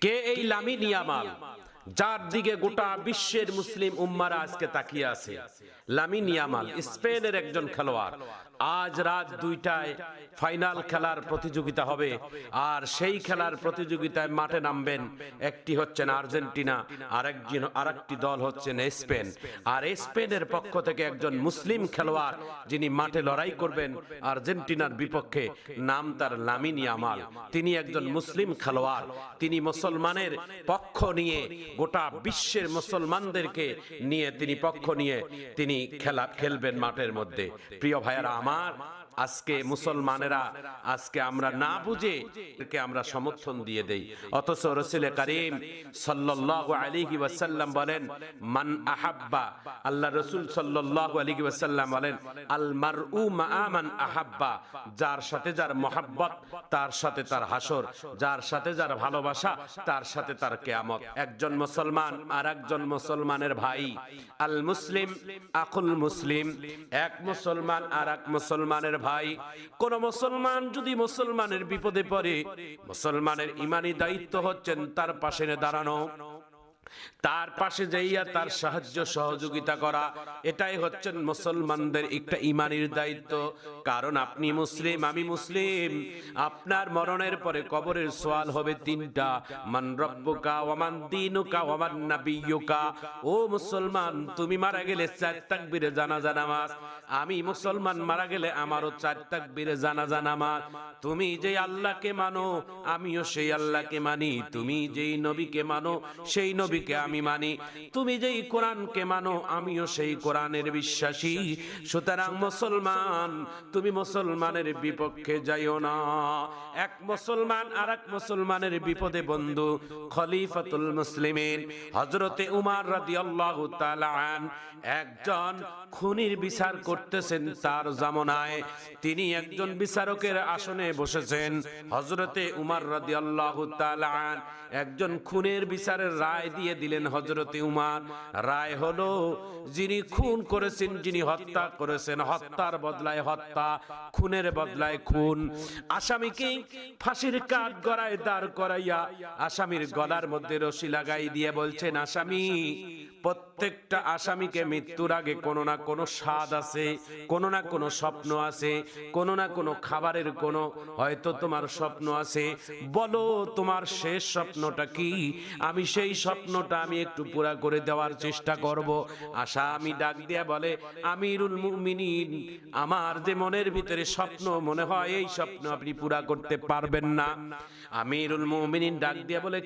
কে এই Lamine Yamal, যার দিকে গোটা বিশ্বের মুসলিম উম্মারা আজকে তাকিয়ে আছে? লামিন ইয়ামাল স্পেনের একজন খেলোয়াড়। আজ রাত 2টায় ফাইনাল খেলার প্রতিযোগিতা হবে, আর সেই খেলার প্রতিযোগিতায় মাঠে নামবেন একটি হচ্ছেন আর্জেন্টিনা, আরেকটি দল হচ্ছেন স্পেন। আর স্পেনের পক্ষ থেকে একজন মুসলিম খেলোয়াড় যিনি মাঠে লড়াই করবেন আর্জেন্টিনার বিপক্ষে, নাম তার লামিন ইয়ামাল। তিনি একজন মুসলিম খেলোয়াড়, তিনি মুসলমানের পক্ষ নিয়ে গোটা বিশ্বের মুসলমানদেরকে নিয়ে তিনি পক্ষ নিয়ে তিনি খেলা খেলবেন মাঠের মধ্যে। প্রিয় ভাইয়েরা আমার, আজকে মুসলমানেরা আজকে আমরা না বুঝে আমরা সমর্থন দিয়ে দেই, অথচ রাসূল করিম সাল্লাল্লাহু আলাইহি ওয়াসাল্লাম বলেন মান আহাব্বা, আল্লাহ রাসূল সাল্লাল্লাহু আলাইহি ওয়াসাল্লাম বলেন আল মারউ মা মান আহাব্বা, যার সাথে যার মহব্বত তার সাথে তার হাসর, যার সাথে যার ভালোবাসা তার সাথে তার কিয়ামত। একজন মুসলমান আর একজন মুসলমানের ভাই, আল মুসলিম আকুল মুসলিম, এক মুসলমান আর এক মুসলমানের ভাই। কোন মুসলমান যদি মুসলমানের বিপদে পড়ে, মুসলমানের ইমানি দায়িত্ব হচ্ছেন তার পাশে দাঁড়ানো, তার পাশে যাইয়া তার সাহায্য সহযোগিতা করা। এটাই হচ্ছেন মুসলমানদের একটা ইমানের দায়িত্ব। কারণ আপনি মুসলিম, আমি মুসলিম, আপনার মরণের পরে কবরের সওয়াল হবে 3টা, মান রব্বুকা ওয়া মান দীনুকা ওয়া মান নাবিয়্যুকা। ও মুসলমান, তুমি মারা গেলে 4 তাকবীরে জানাজা নামাজ, আমি মুসলমান মারা গেলে আমারও 4 তাকবীরে জানাজা নামাজ। তুমি যেই আল্লাহকে মানো আমিও সেই আল্লাহকে মানি, তুমি যেই নবীকে মানো সেই নবীকে আমি মানি, তুমি যেই কোরআনকে মানো আমিও সেই কোরআনের বিশ্বাসী। সুতরাং মুসলমান, তুমি মুসলমানের বিপক্ষে যাইও না। এক মুসলমান আর এক মুসলমানের বিপদে বন্ধু। খলিফাতুল মুসলিমিন হযরতে উমর রাদিয়াল্লাহু তাআলা আন একজন খুনির বিচার করতেছেন তার জামানায়। তিনি একজন বিচারকের আসনে বসেছেন। হযরতে উমর রাদিয়াল্লাহু তাআলা আন একজন খুনের বিচারের রায় দিয়ে দিলেন হযরতে উমর। রায় হলো, যিনি খুন করেছেন, যিনি হত্যা করেছেন, হত্যার বদলায় হত্যা, খুনের বদলায় খুন। আসামিকে ফাঁসির কাঠ গড়ায় দাঁড় করাইয়া আসামির গলার মধ্যে রশি লাগাই দিয়ে বলছেন, আসামি, প্রত্যেকটা আসামিকে মৃত্যুর আগে কোনো না কোনো স্বাদ আছে, কোনো না কোনো স্বপ্ন আছে, কোনো না কোনো খাবারের কোনো হয়তো তোমার স্বপ্ন আছে। বলো তোমার শেষ স্বপ্নটা কি? আমি সেই স্বপ্নটা আমি একটু পুরা করে দেওয়ার চেষ্টা করব। আসামি ডাক দিয়া বলে, আমিরুল মুমিনিন, আমার যে মনের ভিতরে স্বপ্ন মনে হয় এই স্বপ্ন আপনি পুরা করতে পারবেন না। আমিরুল মুমিনিন ডাক দিয়া বলে,